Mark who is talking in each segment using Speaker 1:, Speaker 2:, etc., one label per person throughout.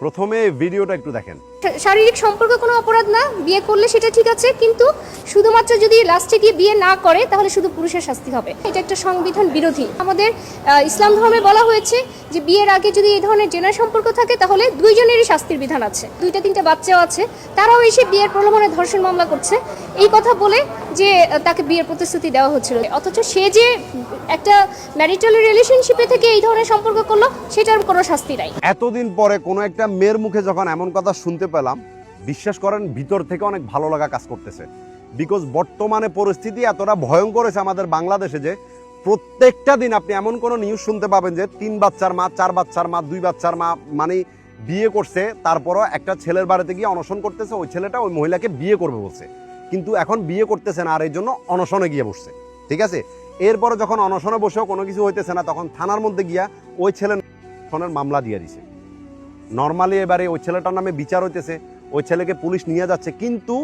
Speaker 1: প্রথমে ভিডিওটা একটু দেখেন।
Speaker 2: শারীরিক সম্পর্ক কোনো অপরাধ না, বিয়ে করলে সেটা ঠিক আছে, কিন্তু শুধুমাত্র যদি লাস্টে গিয়ে বিয়ে না করে তাহলে শুধু পুরুষের শাস্তি হবে। এটা একটা সংবিধান বিরোধী। আমাদের ইসলাম ধর্মে বলা হয়েছে যে বিয়ের আগে যদি এই ধরনের জেনার সম্পর্ক থাকে তাহলে দুইজনেরই শাস্তির বিধান আছে। 2-3টা বাচ্চাও আছে, তারাও এসে বিয়ের প্রলোভনে ধর্ষণ মামলা করছে এই কথা বলে যে তাকে বিয়ের প্রতিশ্রুতি দেওয়া হচ্ছিল, অথচ সে যে একটা ম্যারিটাল রিলেশনশিপে থেকে এই ধরনের সম্পর্ক করলো সেটার কোনো শাস্তি নাই।
Speaker 1: এতদিন পরে কোনো একটা মেয়ের মুখে যখন এমন কথা শুনতে পেলাম, বিশ্বাস করেন ভিতর থেকে অনেক ভালো লাগা কাজ করতেছে। বিকজ বর্তমানে পরিস্থিতি এতটা ভয়ঙ্কর হয়েছে আমাদের বাংলাদেশে যে প্রত্যেকটা দিন আপনি এমন কোনো নিউজ শুনতে পাবেন যে 3 বাচ্চার মা, 4 বাচ্চার মা, 2 বাচ্চার মা, মানে বিয়ে করছে, তারপরও একটা ছেলের বাড়িতে গিয়ে অনশন করতেছে, ওই ছেলেটা ওই মহিলাকে বিয়ে করবে বলছে, কিন্তু এখন বিয়ে করতেছে না আর এই জন্য অনশনে গিয়ে বসছে। ঠিক আছে, এরপরে যখন অনশনে বসেও কোনো কিছু হইতেছে না তখন থানার মধ্যে গিয়া ওই ছেলের মামলা দিয়ে দিছে। নর্মালি এবারে ওই ছেলেটার নামে বিচার হইতেছে, ওই ছেলেকে পুলিশ নিয়ে যাচ্ছে, কিন্তু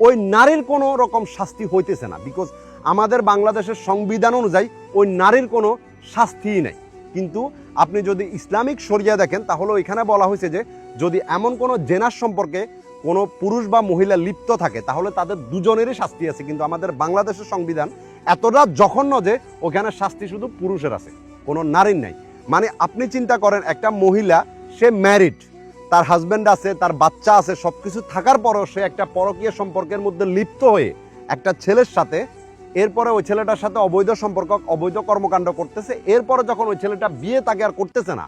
Speaker 1: ওই নারীর কোনো রকম শাস্তি হইতেছে না। বিকজ আমাদের বাংলাদেশের সংবিধান অনুযায়ী ওই নারীর কোনো শাস্তিই নেই। কিন্তু আপনি যদি ইসলামিক শরিয়া দেখেন তাহলে ওইখানে বলা হয়েছে যে যদি এমন কোনো জেনার সম্পর্কে কোনো পুরুষ বা মহিলা লিপ্ত থাকে তাহলে তাদের দুজনেরই শাস্তি আছে। কিন্তু আমাদের বাংলাদেশের সংবিধান এতটা জঘন্য যে ওখানে শাস্তি শুধু পুরুষের আছে, কোনো নারীর নাই। মানে আপনি চিন্তা করেন, একটা মহিলা সে ম্যারিড, তার হাজব্যান্ড আছে, তার বাচ্চা আছে, সবকিছু থাকার পরেও সে একটা পরকীয় সম্পর্কের মধ্যে লিপ্ত হয়ে একটা ছেলের সাথে, এরপরে ওই ছেলেটার সাথে অবৈধ সম্পর্ক, অবৈধ কর্মকাণ্ড করতেছে, এরপরে যখন ওই ছেলেটা বিয়ে তাকে আর করতেছে না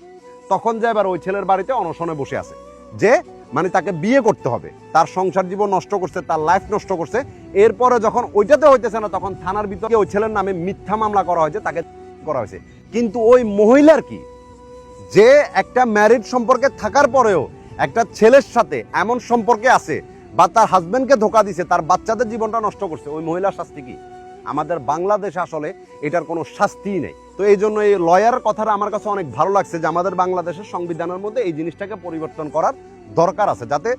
Speaker 1: তখন যে এবার ওই ছেলের বাড়িতে অনশনে বসে আছে যে মানে তাকে বিয়ে করতে হবে, তার সংসার জীবন নষ্ট করছে, তার লাইফ নষ্ট করছে। এরপরে যখন ওইটাতে হইতেছে না তখন থানার ভিতরে ওই ছেলের নামে মিথ্যা মামলা করা হয়েছে, তাকে করা হয়েছে। কিন্তু ওই মহিলার কি, যে একটা ম্যারিড সম্পর্কে থাকার পরেও একটা ছেলের সাথে এমন সম্পর্কে আছে বা তার হাজবেন্ডকে ধোকা দিছে, তার বাচ্চাদের জীবনটা নষ্ট করছে, ওই মহিলার শাস্তি কি? আমাদের বাংলাদেশে আসলে এটার কোনো শাস্তিই নেই। তো এই জন্য এই লয়ার কথাটা আমার কাছে অনেক ভালো লাগছে যে আমাদের বাংলাদেশের সংবিধানের মধ্যে এই জিনিসটাকে পরিবর্তন করার দরকার আছে, যাতে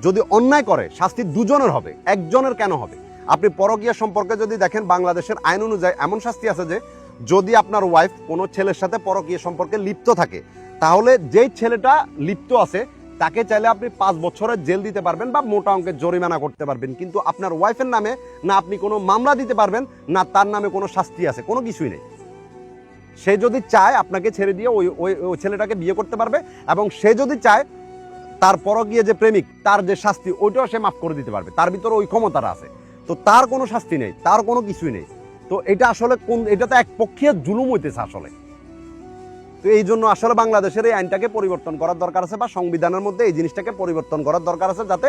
Speaker 1: যদি অন্যায় করে শাস্তি দুজনের হবে, একজনের কেন হবে? আপনি পরকীয়া সম্পর্কে যদি দেখেন বাংলাদেশের আইন অনুযায়ী এমন শাস্তি আছে যে যদি আপনার ওয়াইফ কোনো ছেলের সাথে পরকীয়া সম্পর্কে লিপ্ত থাকে তাহলে যেই ছেলেটা লিপ্ত আছে তাকে চাইলে আপনি 5 বছরের জেল দিতে পারবেন বা মোটা অঙ্কের জরিমানা করতে পারবেন, কিন্তু আপনার ওয়াইফের নামে না আপনি কোনো মামলা দিতে পারবেন না তার নামে কোনো শাস্তি আছে, কোনো কিছুই নেই। সে যদি চায় আপনাকে ছেড়ে দিয়ে ওই ছেলেটাকে বিয়ে করতে পারবে, এবং সে যদি চায় তার পরকীয়া যে প্রেমিক তার যে শাস্তি ওইটাও সে মাফ করে দিতে পারবে, তার ভিতরে ওই ক্ষমতাটা আছে। তো তার কোনো শাস্তি নেই, তার কোনো কিছুই নেই। তো এটা আসলে এটা তো এক পক্ষীয় জুলুম হইতেছে আসলে। তো এই জন্য আসলে বাংলাদেশের এই আইনটাকে পরিবর্তন করার দরকার আছে বা সংবিধানের মধ্যে এই জিনিসটাকে পরিবর্তন করার দরকার আছে যাতে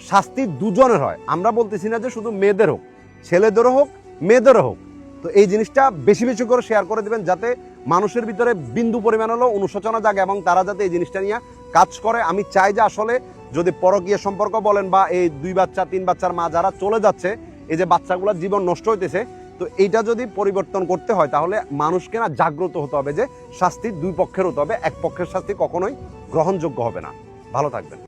Speaker 1: শাস্তি দুজনের হয়। আমরা বলতেছি না যে শুধু মেয়েদের হোক, ছেলেদেরও হোক, মেয়েদেরও হোক। তো এই জিনিসটা বেশি বেশি করে শেয়ার করে দিবেন যাতে মানুষের ভিতরে বিন্দু পরিমাণ হলেও অনুশোচনা জাগে এবং তারা যাতে এই জিনিসটা নিয়ে কাজ করে। আমি চাই যে আসলে যদি পরকীয়া সম্পর্ক বলেন বা এই 2 বাচ্চা 3 বাচ্চার মা যারা চলে যাচ্ছে, এই যে বাচ্চাগুলোর জীবন নষ্ট হইতেছে, তো এইটা যদি পরিবর্তন করতে হয় তাহলে মানুষকে না জাগ্রত হতে হবে যে শাস্তি 2 পক্ষের হতে হবে, এক পক্ষের শাস্তি কখনোই গ্রহণযোগ্য হবে না। ভালো থাকবেন।